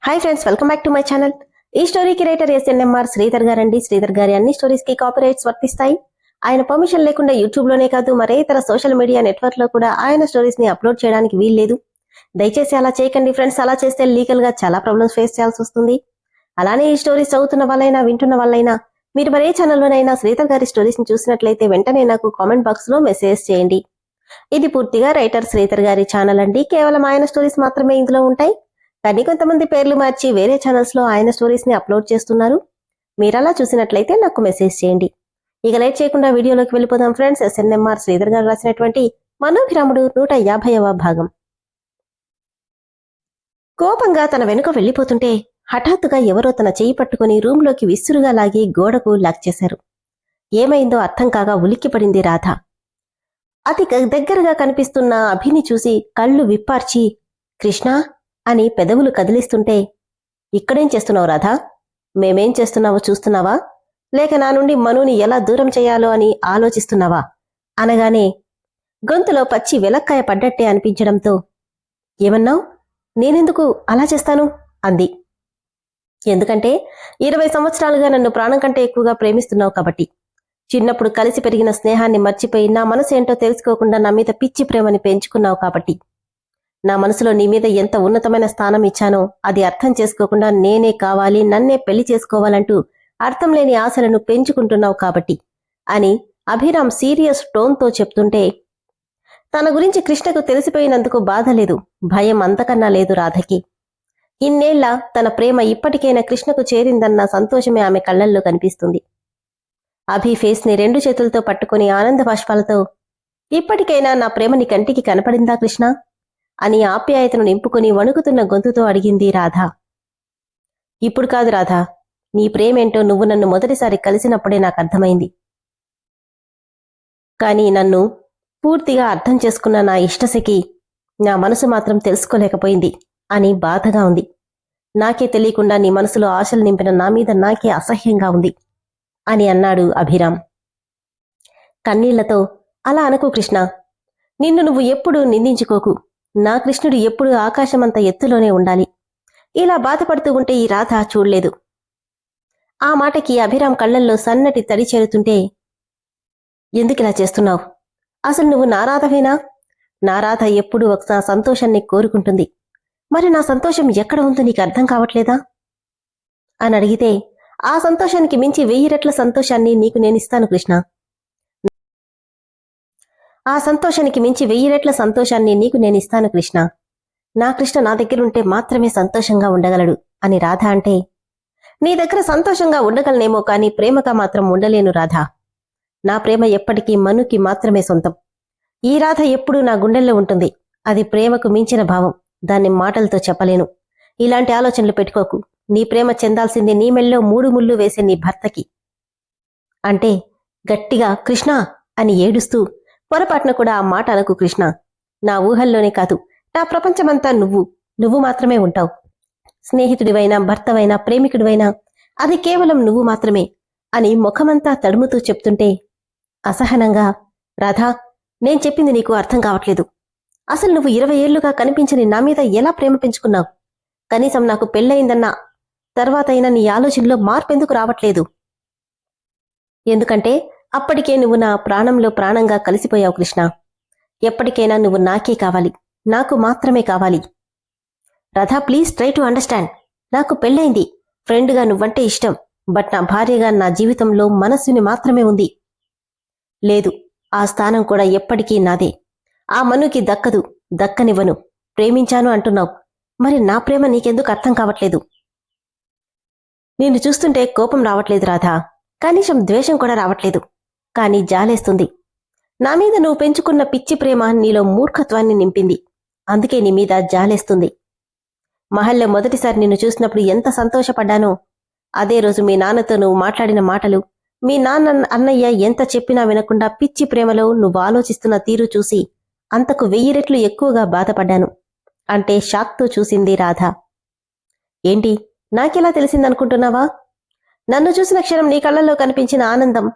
Hi friends, welcome back to my channel. ఈ స్టోరీకి writer SNMR Sridhar గారండి. శ్రీధర్ గారి అన్ని స్టోరీస్ కి కాపీరైట్స్ వర్తిస్తాయి. ఆయన పర్మిషన్ లేకుండా యూట్యూబ్ లోనే కాదు మరే ఇతర సోషల్ మీడియా నెట్వర్క్ లో కూడా ఆయన స్టోరీస్ ని అప్లోడ్ చేయడానికి వీల్లేదు. దయచేసి అలా చేయకండి ఫ్రెండ్స్. అలా చేస్తే లీగల్ గా చాలా ప్రాబ్లమ్స్ ఫేస్ చేయాల్సి వస్తుంది. అలానే ఈ స్టోరీస్ చదువుతున్న వాళ్ళైనా వింటున్న వాళ్ళైనా మీరు మరే ఛానల్లోనైనా శ్రీధర్ గారి స్టోరీస్ ని చూసినట్లయితే వెంటనే నాకు కామెంట్ బాక్స్ లో మెసేజ్ చేయండి. ఇది పూర్తిగా రైటర్ శ్రీధర్ గారి ఛానల్ అండి. కేవలం ఆయన స్టోరీస్ మాత్రమే ఇందులో ఉంటాయి. కానీ కొంతమంది పేర్లు మార్చి వేరే ఛానల్స్ లో ఆయన స్టోరీస్ ని అప్లోడ్ చేస్తున్నారు. మీరలా చూసినట్లయితే నాకు మెసేజ్ చేయండి. ఇక లైట్ చేయకుండా వీడియోలోకి వెళ్ళిపోదాం ఫ్రెండ్స్. SNMR శ్రీధర్ గారు రాసినటువంటి మనోభిరాముడు 150వ భాగం. కోపంగా తన వెనుక వెళ్లిపోతుంటే హఠాత్తుగా ఎవరో తన చెయ్యి పట్టుకుని రూంలోకి విసురుగా లాగి గోడకు లాక్ చేశారు. ఏమైందో అర్థం కాగా ఉలిక్కిపడింది రాధ. అతి దగ్గరగా కనిపిస్తున్న అభిని చూసి కళ్ళు విప్పార్చి కృష్ణ అని పెదవులు కదిలిస్తుంటే, ఇక్కడేం చేస్తున్నావు రాధా? మేమేం చేస్తున్నావో చూస్తున్నావా? లేక నా నుండి మనుని ఎలా దూరం చేయాలో అని ఆలోచిస్తున్నావా? అనగానే గొంతులో పచ్చి వెలక్కాయ పడ్డట్టే అనిపించడంతో, ఏమన్నావు? నేనెందుకు అలా చేస్తాను అంది. ఎందుకంటే 20 సంవత్సరాలుగా నన్ను ప్రాణం కంటే ఎక్కువగా ప్రేమిస్తున్నావు కాబట్టి. చిన్నప్పుడు కలిసి పెరిగిన స్నేహాన్ని మర్చిపోయి నా మనసేంటో తెలుసుకోకుండా నా మీద పిచ్చి ప్రేమని పెంచుకున్నావు కాబట్టి. నా మనసులో నీ మీద ఎంత ఉన్నతమైన స్థానం ఇచ్చానో అది అర్థం చేసుకోకుండా నేనే కావాలి, నన్నే పెళ్లి చేసుకోవాలంటూ అర్థం లేని ఆశలను పెంచుకుంటున్నావు కాబట్టి అని అభిరామ్ సీరియస్ టోన్తో చెప్తుంటే, తన గురించి కృష్ణకు తెలిసిపోయినందుకు బాధ లేదు, భయం అంతకన్నా లేదు రాధకి. ఇన్నేళ్ల తన ప్రేమ ఇప్పటికైనా కృష్ణకు చేరిందన్న సంతోషమే ఆమె కళ్లల్లో కనిపిస్తుంది. అభి ఫేస్ ని 2 చేతులతో పట్టుకుని ఆనంద బాష్పాలతో, ఇప్పటికైనా నా ప్రేమ నీ కంటికి కనపడిందా కృష్ణ అని ఆప్యాయతను నింపుకుని వణుకుతున్న గొంతుతో అడిగింది రాధ. ఇప్పుడు కాదు రాధా, నీ ప్రేమేంటో నువ్వు నన్ను మొదటిసారి కలిసినప్పుడే నాకు అర్థమైంది. కానీ నన్ను పూర్తిగా అర్థం చేసుకున్న నా ఇష్టసఖి నా మనసు మాత్రం తెలుసుకోలేకపోయింది అని బాధగా ఉంది. నాకే తెలియకుండా నీ మనసులో ఆశలు నింపిన నా మీద నాకే అసహ్యంగా ఉంది అని అన్నాడు అభిరామ్ కన్నీళ్లతో. అలా అనకు కృష్ణ, నిన్ను నువ్వు ఎప్పుడూ నిందించుకోకు. నా కృష్ణుడు ఎప్పుడూ ఆకాశమంత ఎత్తులోనే ఉండాలి. ఇలా బాధపడుతూ ఉంటే ఈ రాధ చూడలేదు. ఆ మాటకి అభిరామ్ కళ్లల్లో సన్నటి తడి చేరుతుంటే, ఎందుకిలా చేస్తున్నావు? అసలు నువ్వు నా రాధవేనా? నా రాధ ఎప్పుడూ ఒక సంతోషాన్ని కోరుకుంటుంది. మరి నా సంతోషం ఎక్కడ ఉందో నీకు అర్థం కావట్లేదా అని అడిగితే, ఆ సంతోషానికి మించి 1000 రెట్ల సంతోషాన్ని నీకు నేనిస్తాను కృష్ణ. ఆ సంతోషానికి మించి 1000 రెట్ల సంతోషాన్ని నీకు నేనిస్తాను కృష్ణ. నా కృష్ణ నా దగ్గరుంటే మాత్రమే సంతోషంగా ఉండగలడు అని రాధ అంటే, నీ దగ్గర సంతోషంగా ఉండగలనేమో కానీ ప్రేమగా మాత్రం ఉండలేను రాధా. నా ప్రేమ ఎప్పటికీ మనుకి మాత్రమే సొంతం. ఈ రాధ ఎప్పుడూ నా గుండెల్లో ఉంటుంది. అది ప్రేమకు మించిన భావం. దాన్ని మాటలతో చెప్పలేను. ఇలాంటి ఆలోచనలు పెట్టుకోకు. నీ ప్రేమ చెందాల్సింది నీ మెళ్ళో 3 ముళ్ళు వేసే నీ భర్తకి అంటే, గట్టిగా కృష్ణ అని ఏడుస్తూ, పొరపాటున కూడా ఆ మాట అనకు కృష్ణ. నా ఊహల్లోనే కాదు, నా ప్రపంచమంతా నువ్వు మాత్రమే ఉంటావు. స్నేహితుడివైనా, భర్తవైనా, ప్రేమికుడివైనా అది కేవలం నువ్వు మాత్రమే అని ముఖమంతా తడుముతూ చెప్తుంటే అసహనంగా, రాధా, నేను చెప్పింది నీకు అర్థం కావట్లేదు. అసలు నువ్వు 20 ఏళ్లుగా కనిపించని నా మీద ఎలా ప్రేమ పెంచుకున్నావు? కనీసం నాకు పెళ్ళయిందన్న తర్వాతైనా నీ ఆలోచనలో మార్పెందుకు రావట్లేదు? ఎందుకంటే అప్పటికే నువ్వు నా ప్రాణంలో ప్రాణంగా కలిసిపోయావు కృష్ణ. ఎప్పటికైనా నువ్వు నాకే కావాలి, నాకు మాత్రమే కావాలి. Radha, please try to understand. నాకు పెళ్ళైంది, ఫ్రెండ్గా నువ్వంటే ఇష్టం. బట్ నా భార్యగా నా జీవితంలో మనస్సుని మాత్రమే ఉంది. లేదు, ఆ స్థానం కూడా ఎప్పటికీ నాదే. ఆ మనుకి దక్కనివ్వను. ప్రేమించాను అంటున్నావు, మరి నా ప్రేమ నీకెందుకు అర్థం కావట్లేదు? నిన్ను చూస్తుంటే కోపం రావట్లేదు రాధా, కనీసం ద్వేషం కూడా రావట్లేదు. కానీ జాలేస్తుంది. నా మీద నువ్వు పెంచుకున్న పిచ్చి ప్రేమ నీలో మూర్ఖత్వాన్ని నింపింది. అందుకే నీ మీద జాలేస్తుంది. మహల్లో మొదటిసారి నిన్ను చూసినప్పుడు ఎంత సంతోషపడ్డానో, అదే రోజు మీ నాన్నతో నువ్వు మాట్లాడిన మాటలు, మీ నాన్న అన్నయ్య ఎంత చెప్పినా వినకుండా పిచ్చి ప్రేమలో నువ్వు ఆలోచిస్తున్న తీరు చూసి అంతకు 1000 రెట్లు ఎక్కువగా బాధపడ్డాను అంటే షాక్తో చూసింది రాధ. ఏంటి, నాకెలా తెలిసిందనుకుంటున్నావా? నన్ను చూసిన క్షణం నీ కళ్లలో కనిపించిన ఆనందం,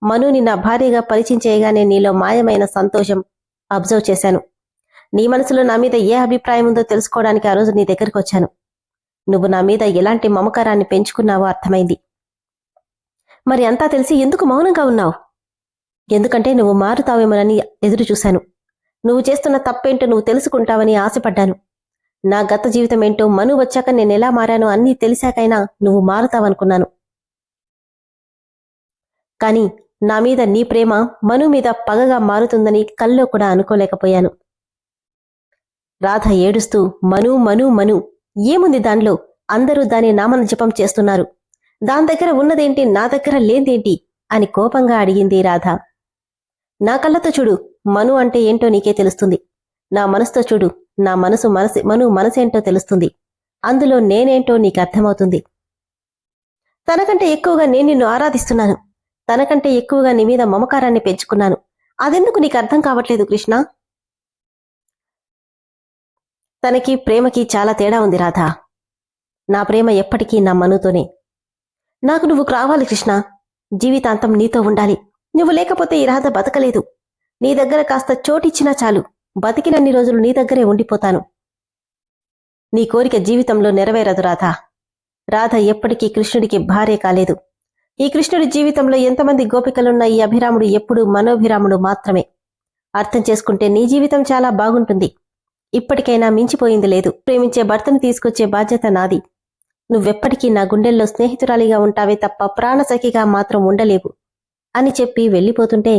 మనుని నా భార్యగా పరిచయం చేయగానే నీలో మాయమైన సంతోషం అబ్జర్వ్ చేశాను. నీ మనసులో నా మీద ఏ అభిప్రాయం ఉందో తెలుసుకోవడానికి ఆ రోజు నీ దగ్గరికి వచ్చాను. నువ్వు నా మీద ఎలాంటి మమకారాన్ని పెంచుకున్నావో అర్థమైంది. మరి అంతా తెలిసి ఎందుకు మౌనంగా ఉన్నావు? ఎందుకంటే నువ్వు మారుతావేమోనని ఎదురు చూశాను. నువ్వు చేస్తున్న తప్పేంటో నువ్వు తెలుసుకుంటావని ఆశపడ్డాను. నా గత జీవితం ఏంటో మను వచ్చాక నేనెలా మారానో అన్నీ తెలిసాకైనా నువ్వు మారుతావనుకున్నాను. కాని నా మీద నీ ప్రేమ మను మీద పగగా మారుతుందని కల్లో కూడా అనుకోలేకపోయాను. రాధ ఏడుస్తూ మను మను మను, ఏముంది దానిలో? అందరూ దాని నామన జపం చేస్తున్నారు. దాని దగ్గర ఉన్నదేంటి, నా దగ్గర లేదేంటి అని కోపంగా అడిగింది రాధ. నా కళ్ళతో చూడు, మను అంటే ఏంటో నీకే తెలుస్తుంది. నా మనసుతో చూడు, నా మను మనసేంటో తెలుస్తుంది. అందులో నేనేంటో నీకు అర్థమవుతుంది. తనకంటే ఎక్కువగా నేను నిన్ను ఆరాధిస్తున్నాను. తనకంటే ఎక్కువగా నీ మీద మమకారాన్ని పెంచుకున్నాను. అదెందుకు నీకు అర్థం కావట్లేదు కృష్ణ? తనకి ప్రేమకి చాలా తేడా ఉంది రాధా. నా ప్రేమ ఎప్పటికీ నా మనుతోనే. నాకు నువ్వు కావాలి కృష్ణ. జీవితాంతం నీతో ఉండాలి. నువ్వు లేకపోతే ఈ రాధ బతకలేదు. నీ దగ్గర కాస్త చోటిచ్చినా చాలు, బతికినన్ని రోజులు నీ దగ్గరే ఉండిపోతాను. నీ కోరిక జీవితంలో నెరవేరదు రాధా. రాధ ఎప్పటికీ కృష్ణుడికి భార్య కాలేదు. ఈ కృష్ణుడి జీవితంలో ఎంతమంది గోపికలున్న ఈ అభిరాముడు ఎప్పుడూ మనోభిరాముడు మాత్రమే. అర్థం చేసుకుంటే నీ జీవితం చాలా బాగుంటుంది. ఇప్పటికైనా మించిపోయింది లేదు. ప్రేమించే భర్తను తీసుకొచ్చే బాధ్యత నాది. నువ్వెప్పటికీ నా గుండెల్లో స్నేహితురాలిగా ఉంటావే తప్ప ప్రాణసఖిగా మాత్రం ఉండలేవు అని చెప్పి వెళ్ళిపోతుంటే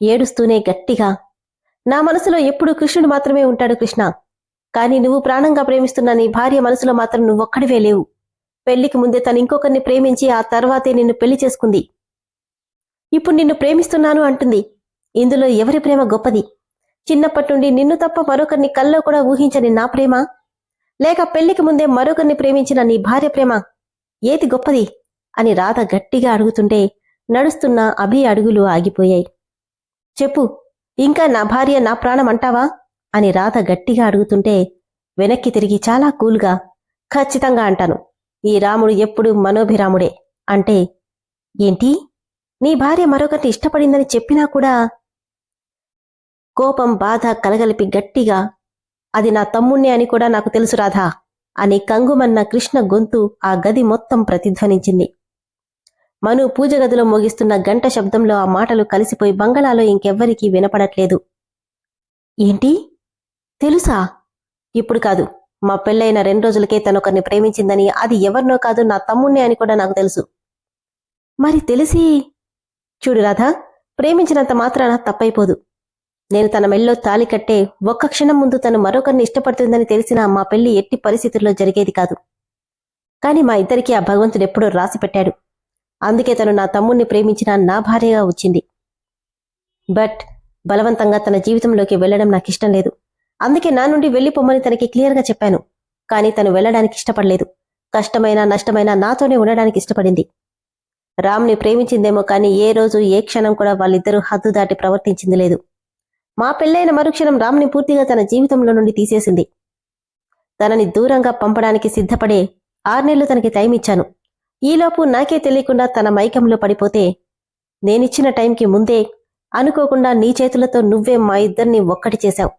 ఏడుస్తూనే గట్టిగా, నా మనసులో ఎప్పుడూ కృష్ణుడు మాత్రమే ఉంటాడు కృష్ణ. కాని నువ్వు ప్రాణంగా ప్రేమిస్తున్న నీ భార్య మనసులో మాత్రం నువ్వొక్కడివే లేవు. పెళ్లికి ముందే తను ఇంకొకరిని ప్రేమించి ఆ తర్వాతే నిన్ను పెళ్లి చేసుకుంది. ఇప్పుడు నిన్ను ప్రేమిస్తున్నాను అంటుంది. ఇందులో ఎవరి ప్రేమ గొప్పది? చిన్నప్పటి నుండి నిన్ను తప్ప మరొకరిని కల్లో కూడా ఊహించని నా ప్రేమ, లేక పెళ్లికి ముందే మరొకరిని ప్రేమించిన నీ భార్య ప్రేమ, ఏది గొప్పది అని రాధ గట్టిగా అడుగుతుంటే నడుస్తున్న అభి అడుగులు ఆగిపోయాయి. చెప్పు, ఇంకా నా భార్య నా ప్రాణం అంటావా అని రాధ గట్టిగా అడుగుతుంటే వెనక్కి తిరిగి చాలా కూల్గా, ఖచ్చితంగా అంటాను. ఈ రాముడు ఎప్పుడూ మనోభిరాముడే. అంటే ఏంటి? నీ భార్య మరొకరిని ఇష్టపడిందని చెప్పినా కూడా? కోపం బాధ కలగలిపి గట్టిగా, అది నా తమ్ముణ్ణి అని కూడా నాకు తెలుసు రాధా అని కంగుమన్న కృష్ణ గొంతు ఆ గది మొత్తం ప్రతిధ్వనించింది. మను పూజ గదిలో మోగిస్తున్న గంట శబ్దంలో ఆ మాటలు కలిసిపోయి బంగళాలో ఇంకెవ్వరికీ వినపడట్లేదు. ఏంటి? తెలుసా? ఇప్పుడు కాదు, మా పెళ్లైన 2 రోజులకే తనొకరిని ప్రేమించిందని, అది ఎవరినో కాదు నా తమ్ముణ్ణి అని కూడా నాకు తెలుసు. మరి తెలిసి? చూడు రాధా, ప్రేమించినంత మాత్రాన తప్పైపోదు. నేను తన మెళ్ళో తాళి కట్టే ఒక్క క్షణం ముందు తను మరొకరిని ఇష్టపడుతుందని తెలిసినా మా పెళ్లి ఎట్టి పరిస్థితుల్లో జరిగేది కాదు. కాని మా ఇద్దరికీ ఆ భగవంతుడెప్పుడో రాసి పెట్టాడు. అందుకే తను నా తమ్ముణ్ణి ప్రేమించిన నా భార్యగా వచ్చింది. బట్ బలవంతంగా తన జీవితంలోకి వెళ్లడం నాకిష్టం లేదు. అందుకే నా నుండి వెళ్లిపోమ్మని తనకి క్లియర్గా చెప్పాను. కాని తను వెళ్లడానికి ఇష్టపడలేదు. కష్టమైనా నష్టమైనా నాతోనే ఉండడానికి ఇష్టపడింది. రామ్ని ప్రేమించిందేమో కాని ఏ రోజు ఏ క్షణం కూడా వాళ్ళిద్దరూ హద్దు దాటి ప్రవర్తించింది లేదు. మా పెళ్లైన మరుక్షణం రామ్ని పూర్తిగా తన జీవితంలో నుండి తీసేసింది. తనని దూరంగా పంపడానికి సిద్ధపడే 6 నెలలు తనకి టైం ఇచ్చాను. ఈలోపు నాకే తెలియకుండా తన మైకంలో పడిపోతే, నేనిచ్చిన టైంకి ముందే అనుకోకుండా నీ చేతులతో నువ్వే మా ఇద్దరిని ఒక్కటి చేశావు.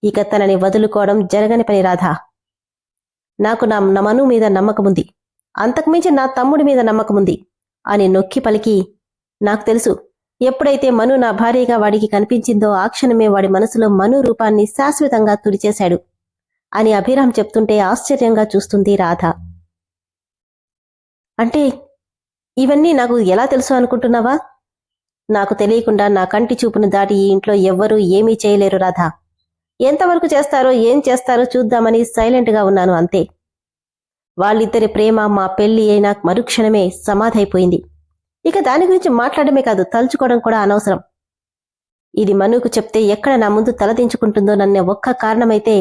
ఇక తనని వదులుకోవడం జరగని పని రాధా. నాకు నా మను మీద నమ్మకముంది, అంతకుమించి నా తమ్ముడి మీద నమ్మకముంది అని నొక్కి పలికి, నాకు తెలుసు, ఎప్పుడైతే మను నా భార్యగా వాడికి కనిపించిందో ఆ క్షణమే వాడి మనసులో మను రూపాన్ని శాశ్వతంగా తుడిచేశాడు అని అభిరామ్ చెప్తుంటే ఆశ్చర్యంగా చూస్తుంది రాధ. అంటే ఇవన్నీ నాకు ఎలా తెలుసు అనుకుంటున్నావా? నాకు తెలియకుండా నా కంటి చూపును దాటి ఈ ఇంట్లో ఎవ్వరూ ఏమీ చేయలేరు రాధా. ఎంతవరకు చేస్తారో ఏం చేస్తారో చూద్దామని సైలెంట్గా ఉన్నాను అంతే. వాళ్ళిద్దరి ప్రేమ మా పెళ్లి అయినా మరుక్షణమే సమాధైపోయింది. ఇక దాని గురించి మాట్లాడమే కాదు, తలుచుకోవడం కూడా అనవసరం. ఇది మనుకు చెప్తే ఎక్కడ నా ముందు తలదించుకుంటుందో నన్నే ఒక్క కారణమైతే,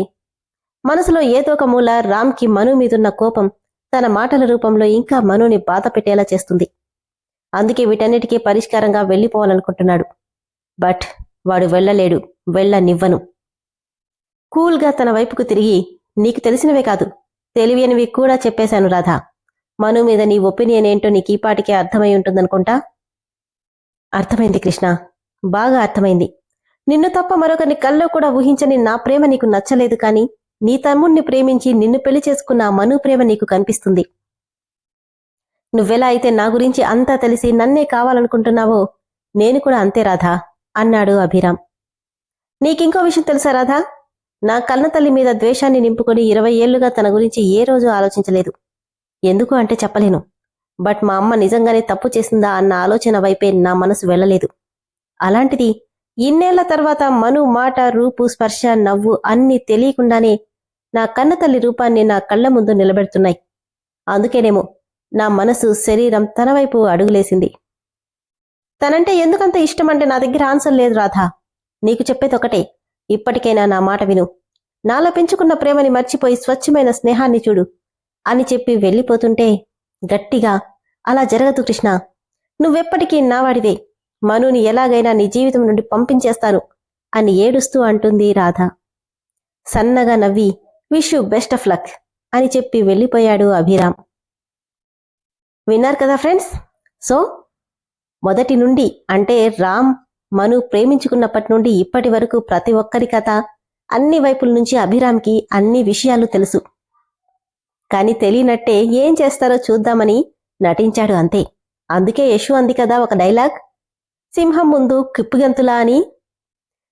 మనసులో ఏదో ఒక మూల రామ్కి మను మీదున్న కోపం తన మాటల రూపంలో ఇంకా మనుని బాధ పెట్టేలా చేస్తుంది. అందుకే వీటన్నిటికీ పరిష్కారంగా వెళ్ళిపోవాలనుకుంటున్నాడు. బట్ వాడు వెళ్ళలేడు, వెళ్ళనివ్వను. కూల్గా తన వైపుకు తిరిగి, నీకు తెలిసినవే కాదు, తెలియనివి కూడా చెప్పేశాను రాధా. మను మీద నీ ఒపీనియన్ ఏంటో నీకు ఈపాటికే అర్థమై ఉంటుందనుకుంటా. అర్థమైంది కృష్ణ, బాగా అర్థమైంది. నిన్ను తప్ప మరొకరిని కల్లో కూడా ఊహించని నా ప్రేమ నీకు నచ్చలేదు. కాని నీ తమ్ముణ్ణి ప్రేమించి నిన్ను పెళ్లి చేసుకున్న ఆ మను ప్రేమ నీకు కనిపిస్తుంది. నువ్వెలా అయితే నా గురించి అంతా తెలిసి నన్నే కావాలనుకుంటున్నావో నేను కూడా అంతే రాధా అన్నాడు అభిరామ్. నీకింకో విషయం తెలుసా రాధా? నా కన్నతల్లి మీద ద్వేషాన్ని నింపుకొని 20 ఏళ్లుగా తన గురించి ఏ రోజు ఆలోచించలేదు. ఎందుకు అంటే చెప్పలేను. బట్ మా అమ్మ నిజంగానే తప్పు చేసిందా అన్న ఆలోచన వైపే నా మనసు వెళ్లలేదు. అలాంటిది ఇన్నేళ్ల తర్వాత మను మాట, రూపు, స్పర్శ, నవ్వు అన్నీ తెలియకుండానే నా కన్నతల్లి రూపాన్ని నా కళ్ల ముందు నిలబెడుతున్నాయి. అందుకేనేమో నా మనసు, శరీరం తన వైపు అడుగులేసింది. తనంటే ఎందుకంత ఇష్టమంటే నా దగ్గర ఆన్సర్ లేదు రాధా. నీకు చెప్పేది ఒకటే, ఇప్పటికైనా నా మాట విను. నాలో పెంచుకున్న ప్రేమని మర్చిపోయి స్వచ్ఛమైన స్నేహాన్ని చూడు అని చెప్పి వెళ్ళిపోతుంటే గట్టిగా, అలా జరగదు కృష్ణ, నువ్వెప్పటికీ నావాడివే, మనుని ఎలాగైనా నీ జీవితం నుండి పంపించేస్తాను అని ఏడుస్తూ అంటుంది రాధ. సన్నగా నవ్వి wish you best of luck అని చెప్పి వెళ్ళిపోయాడు అభిరామ్. విన్నారు కదా ఫ్రెండ్స్? సో మొదటి నుండి అంటే రామ్ మను ప్రేమించుకున్నప్పటి నుండి ఇప్పటి వరకు ప్రతి ఒక్కరి కథ, అన్ని వైపుల నుంచి అభిరామ్కి అన్ని విషయాలు తెలుసు. కాని తెలియనట్టే ఏం చేస్తారో చూద్దామని నటించాడు అంతే. అందుకే యశు అంది కదా ఒక డైలాగ్, సింహం ముందు కిప్పుగంతులా అని.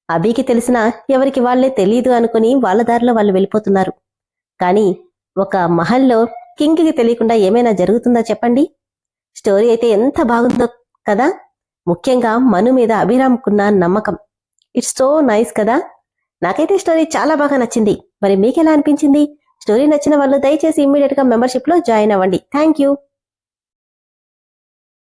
అభికి తెలిసినా ఎవరికి వాళ్లే తెలీదు అనుకుని వాళ్ల దారిలో వాళ్ళు వెళ్ళిపోతున్నారు. కానీ ఒక మహల్లో కింగ్కి తెలియకుండా ఏమైనా జరుగుతుందా చెప్పండి? స్టోరీ అయితే ఎంత బాగుందో కదా. ముఖ్యంగా మను మీద అభిరామ్కున్న నమ్మకం, ఇట్స్ సో నైస్ కదా. నాకైతే స్టోరీ చాలా బాగా నచ్చింది. మరి మీకెలా అనిపించింది? స్టోరీ నచ్చిన వాళ్ళు దయచేసి ఇమ్మీడియట్ గా మెంబర్షిప్ లో జాయిన్ అవ్వండి. Thank you.